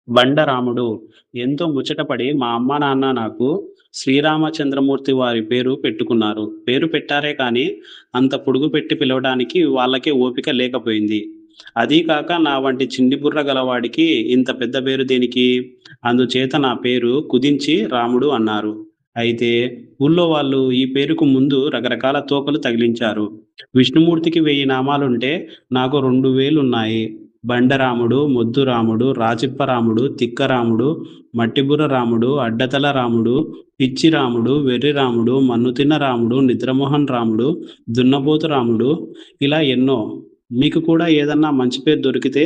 బండరాముడు. ఎంతో ముచ్చటపడి మా అమ్మ, నాన్న నాకు శ్రీరామచంద్రమూర్తి వారి పేరు పెట్టుకున్నారు. పేరు పెట్టారే కానీ, అంత పొడుగు పెట్టి పిలవడానికి వాళ్ళకే ఓపిక లేకపోయింది. అదీ కాక నా వంటి చిన్ని బుర్ర గలవాడికి ఇంత పెద్ద పేరు దేనికి? అందుచేత నా పేరు కుదించి రాముడు అన్నారు. అయితే ఊళ్ళో వాళ్ళు ఈ పేరుకు ముందు రకరకాల తోకలు తగిలించారు. విష్ణుమూర్తికి 1000 నామాలుంటే నాకు 2000 ఉన్నాయి. బండరాముడు, మొద్దురాముడు, రాచిప్పరాముడు, తిక్కరాముడు, మట్టిబుర్ర రాముడు, అడ్డతల రాముడు, పిచ్చి రాముడు, వెర్రి రాముడు, మన్నుతిన్న రాముడు, నిద్రమోహన్ రాముడు, దున్నపోతు రాముడు ఇలా ఎన్నో. మీకు కూడా ఏదన్నా మంచి పేరు దొరికితే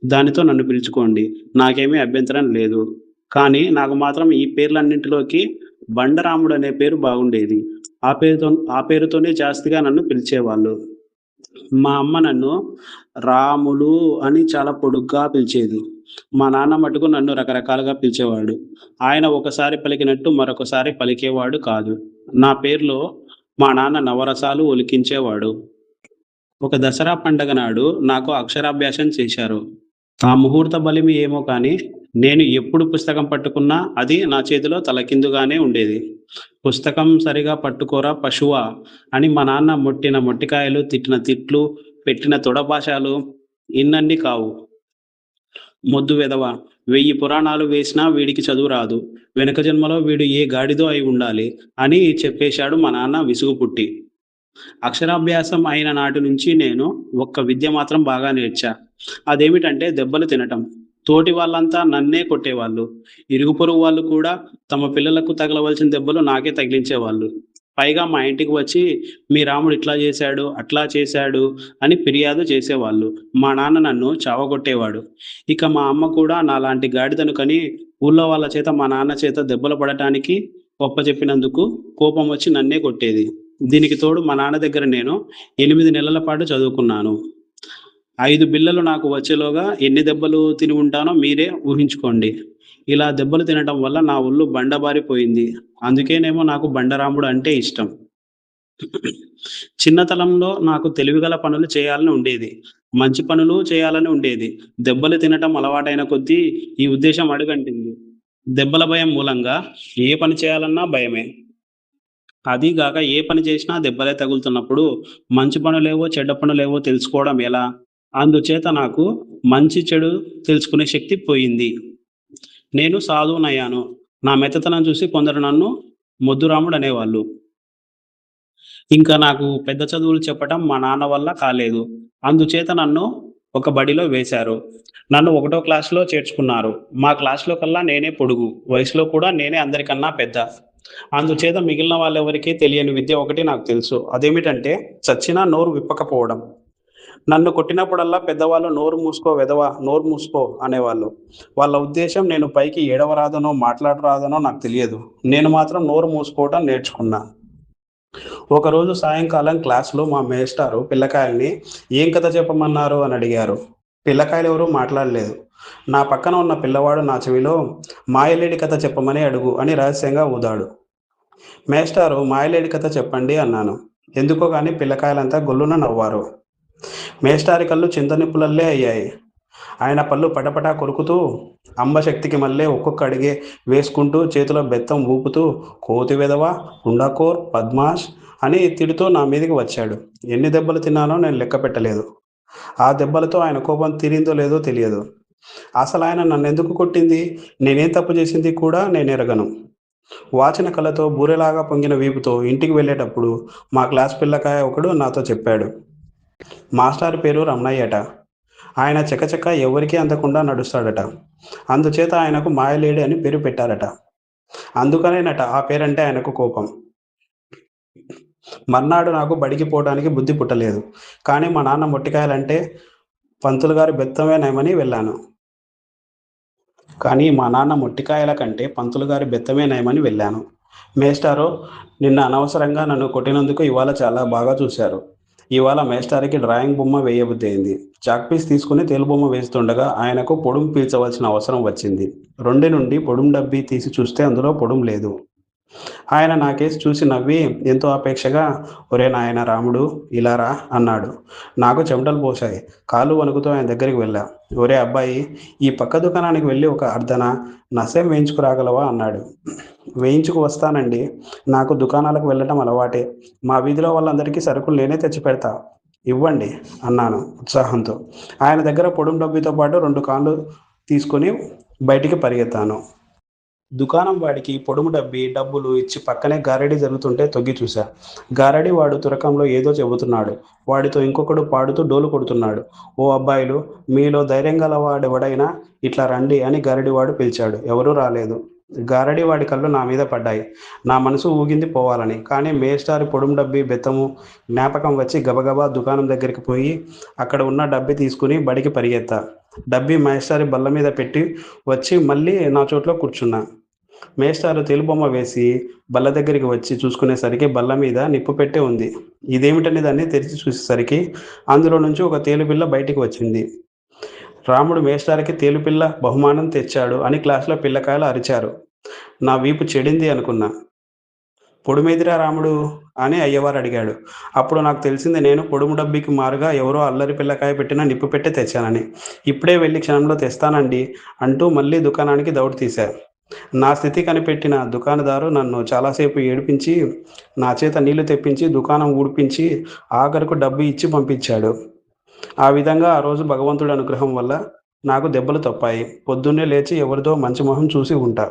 దానితో నన్ను పిలుచుకోండి. నాకేమీ అభ్యంతరం లేదు. కానీ నాకు మాత్రం ఈ పేర్లన్నింటిలోకి బండరాముడు అనే పేరు బాగుండేది. ఆ పేరుతోనే జాస్తిగా నన్ను పిలిచేవాళ్ళు. మా అమ్మ నన్ను రాములు అని చాలా పొడుగ్గా పిలిచేది. మా నాన్న మటుకు నన్ను రకరకాలుగా పిలిచేవాడు. ఆయన ఒకసారి పలికినట్టు మరొకసారి పలికేవాడు కాదు. నా పేరులో మా నాన్న నవరసాలు ఒలికించేవాడు. ఒక దసరా పండగ నాడు నాకు అక్షరాభ్యాసం చేశారు. ఆ ముహూర్త బలిమి ఏమో కానీ, నేను ఎప్పుడు పుస్తకం పట్టుకున్నా అది నా చేతిలో తలకిందుగానే ఉండేది. పుస్తకం సరిగా పట్టుకోరా పశువా అని మా నాన్న మొట్టిన మొట్టికాయలు, తిట్టిన తిట్లు, పెట్టిన తొడపాశాలు ఇన్నన్ని కావు. మొద్దు వెధవ 1000 పురాణాలు వేసినా వీడికి చదువు రాదు. వెనక జన్మలో వీడు ఏ గాడిదో అయి ఉండాలి అని చెప్పేశాడు మా నాన్న విసుగు పుట్టి. అక్షరాభ్యాసం అయిన నాటి నుంచి నేను ఒక్క విద్య మాత్రం బాగా నేర్చా. అదేమిటంటే దెబ్బలు తినటం. తోటి వాళ్ళంతా నన్నే కొట్టేవాళ్ళు. ఇరుగు పొరుగు వాళ్ళు కూడా తమ పిల్లలకు తగలవలసిన దెబ్బలు నాకే తగిలించేవాళ్ళు. పైగా మా ఇంటికి వచ్చి మీ రాముడు ఇట్లా చేశాడు, అట్లా చేశాడు అని ఫిర్యాదు చేసేవాళ్ళు. మా నాన్న నన్ను చావగొట్టేవాడు. ఇక మా అమ్మ కూడా నాలాంటి గాడిదను కని ఊళ్ళో వాళ్ళ చేత మా నాన్న చేత దెబ్బలు పడటానికి ఒప్పజెప్పినందుకు కోపం వచ్చి నన్నే కొట్టేది. దీనికి తోడు మా నాన్న దగ్గర నేను 8 నెలల పాటు చదువుకున్నాను. 5 బిళ్ళలు నాకు వచ్చేలోగా ఎన్ని దెబ్బలు తిని ఉంటానో మీరే ఊహించుకోండి. ఇలా దెబ్బలు తినటం వల్ల నా ఒళ్ళు బండబారిపోయింది. అందుకేనేమో నాకు బండరాముడు అంటే ఇష్టం. చిన్నతనంలో నాకు తెలివిగల పనులు చేయాలని ఉండేది. మంచి పనులు చేయాలని ఉండేది. దెబ్బలు తినటం అలవాటైన కొద్దీ ఈ ఉద్దేశం అడుగంటింది. దెబ్బల భయం మూలంగా ఏ పని చేయాలన్నా భయమే. అదీగాక ఏ పని చేసినా దెబ్బలే తగులుతున్నప్పుడు మంచి పనులేవో, చెడ్డ పనులేవో తెలుసుకోవడం ఎలా? అందుచేత నాకు మంచి, చెడు తెలుసుకునే శక్తి పోయింది. నేను సాధువునయ్యాను. నా మెత్తతనం చూసి కొందరు నన్ను మొద్దురాముడు అనేవాళ్ళు. ఇంకా నాకు పెద్ద చదువులు చెప్పటం మా నాన్న వల్ల కాలేదు. అందుచేత నన్ను ఒక బడిలో వేశారు. నన్ను ఒకటో క్లాస్‌లో చేర్చుకున్నారు. మా క్లాస్‌లో కల్లా నేనే పొడుగు. వయసులో కూడా నేనే అందరికన్నా పెద్ద. అందుచేత మిగిలిన వాళ్ళెవరికీ తెలియని విద్య ఒకటి నాకు తెలుసు. అదేమిటంటే చచ్చినా నోరు విప్పకపోవడం. నన్ను కొట్టినప్పుడల్లా పెద్దవాళ్ళు "నోరు మూసుకో వెధవా, నోరు మూసుకో" అనేవాళ్ళు. వాళ్ళ ఉద్దేశ్యం నేను పైకి ఏడవరాదనో, మాట్లాడరాదనో నాకు తెలియదు. నేను మాత్రం నోరు మూసుకోవటం నేర్చుకున్నా. ఒకరోజు సాయంకాలం క్లాస్‌లో మా మేస్టారు పిల్లకాయల్ని "ఏం కథ చెప్పమన్నారు" అని అడిగారు. పిల్లకాయలెవరూ మాట్లాడలేదు. నా పక్కన ఉన్న పిల్లవాడు నా చెవిలో "మాయలేడి కథ చెప్పమని అడుగు" అని రహస్యంగా ఊదాడు. మేస్టారు "మాయలేడి కథ చెప్పండి" అన్నాను. ఎందుకో గాని పిల్లకాయలంతా గొల్లున నవ్వారు. మేస్టారి కళ్ళు చింతనిప్పులల్లే అయ్యాయి. ఆయన పళ్ళు పటపటా కొరుకుతూ అంబ శక్తికి మళ్ళీ ఒక్కొక్క అడిగే వేసుకుంటూ చేతిలో బెత్తం ఊపుతూ "కోతి వెధవా, కుండకోర్, బద్మాష్" అని తిడుతూ నా మీదికి వచ్చాడు. ఎన్ని దెబ్బలు తిన్నానో నేను లెక్క పెట్టలేదు. ఆ దెబ్బలతో ఆయన కోపం తీరిందో లేదో తెలియదు. అసలాయన నన్నెందుకు కొట్టింది, నేనేం తప్పు చేసింది కూడా నేనెరగను. వాచిన కళ్ళతో బూరెలాగా పొంగిన వీపుతో ఇంటికి వెళ్ళేటప్పుడు మా క్లాస్ పిల్లకాయ ఒకడు నాతో చెప్పాడు. మాస్టారు పేరు రమణయ్యట. ఆయన చకచక ఎవరికీ అందకుండా నడుస్తాడట. అందుచేత ఆయనకు మాయలేడి అని పేరు పెట్టారట. అందుకనేనట ఆ పేరంటే ఆయనకు కోపం. మర్నాడు నాకు బడికి పోవడానికి బుద్ధి పుట్టలేదు. కానీ మా నాన్న మొట్టికాయలంటే పంతులు గారి బెత్తమే నయమని వెళ్ళాను. మేస్టారు నిన్న అనవసరంగా నన్ను కొట్టినందుకు ఇవాళ చాలా బాగా చూశారు. ఇవాళ మేస్టారికి డ్రాయింగ్ బొమ్మ వేయబుద్దయింది. చాక్పీస్ తీసుకుని తేలుబొమ్మ వేస్తుండగా ఆయనకు పొడుం పీల్చవలసిన అవసరం వచ్చింది. రొండి నుండి పొడుం డబ్బీ తీసి చూస్తే అందులో పొడుం లేదు. ఆయన నా కేసి చూసి నవ్వి ఎంతో అపేక్షగా "ఒరే నాయనా రాముడు ఇలా రా" అన్నాడు. నాకు చెమటలు పోశాయి. కాళ్ళు వణుకుతూ ఆయన దగ్గరికి వెళ్ళా. "ఒరే అబ్బాయి, ఈ పక్క దుకాణానికి వెళ్ళి ఒక అర్ధన నసేం వేయించుకురాగలవా" అన్నాడు. "వేయించుకు వస్తానండి. నాకు దుకాణాలకు వెళ్ళటం అలవాటే. మా వీధిలో వాళ్ళందరికీ సరుకులు నేనే తెచ్చిపెడతా. ఇవ్వండి" అన్నాను ఉత్సాహంతో. ఆయన దగ్గర పొడుం డబ్బీతో పాటు 2 కాన్లు తీసుకొని బయటికి పరిగెత్తాను. దుకాణం వాడికి పొడుము డబ్బులు ఇచ్చి పక్కనే గారడీ జరుగుతుంటే తొంగి చూశా. గారడీ వాడు తురకంలో ఏదో చెబుతున్నాడు. వాడితో ఇంకొకడు పాడుతూ డోలు కొడుతున్నాడు. "ఓ అబ్బాయిలు, మీలో ధైర్యం గలవాడెవడైనా ఇట్లా రండి" అని గారడీవాడు పిలిచాడు. ఎవరూ రాలేదు. గారడీవాడి కళ్ళు నా మీద పడ్డాయి. నా మనసు ఊగింది పోవాలని. కానీ మేస్టారి పొడుము డబ్బీ బెత్తము జ్ఞాపకం వచ్చి గబగబా దుకాణం దగ్గరికి పోయి అక్కడ ఉన్న డబ్బీ తీసుకుని బడికి పరిగెత్తా. డబ్బీ మేస్టారి బల్ల మీద పెట్టి వచ్చి మళ్ళీ నా చోట్లో కూర్చున్నా. మేస్టారు తేలుబొమ్మ వేసి బల్ల దగ్గరికి వచ్చి చూసుకునేసరికి బల్ల మీద నిప్పు పెట్టె ఉంది. ఇదేమిటని దాన్ని తెరిచి చూసేసరికి అందులో నుంచి ఒక తేలుపిల్ల బయటికి వచ్చింది. రాముడు మేస్టారికి తేలుపిల్ల బహుమానం తెచ్చాడు అని క్లాసులో పిల్లకాయలు అరిచారు. నా వీపు చెడింది అనుకున్నా. "పొడుమేదిరా రాముడు" అని అయ్యవారు అడిగాడు. అప్పుడు నాకు తెలిసింది నేను పొడుము డబ్బీకి మారుగా ఎవరో అల్లరి పిల్లకాయ పెట్టిన నిప్పు పెట్టె తెచ్చానని. "ఇప్పుడే వెళ్ళి క్షణంలో తెస్తానండి" అంటూ మళ్ళీ దుకాణానికి దౌడు తీశా. నా స్థితి కనిపెట్టిన దుకాణదారు నన్ను చాలాసేపు ఏడిపించి, నా చేత నీళ్లు తెప్పించి, దుకాణం ఊడ్పించి, ఆఖరకు డబ్బు ఇచ్చి పంపించాడు. ఆ విధంగా ఆ రోజు భగవంతుడి అనుగ్రహం వల్ల నాకు దెబ్బలు తప్పాయి. పొద్దున్నే లేచి ఎవరిదో మంచి మొహం చూసి ఉంటా.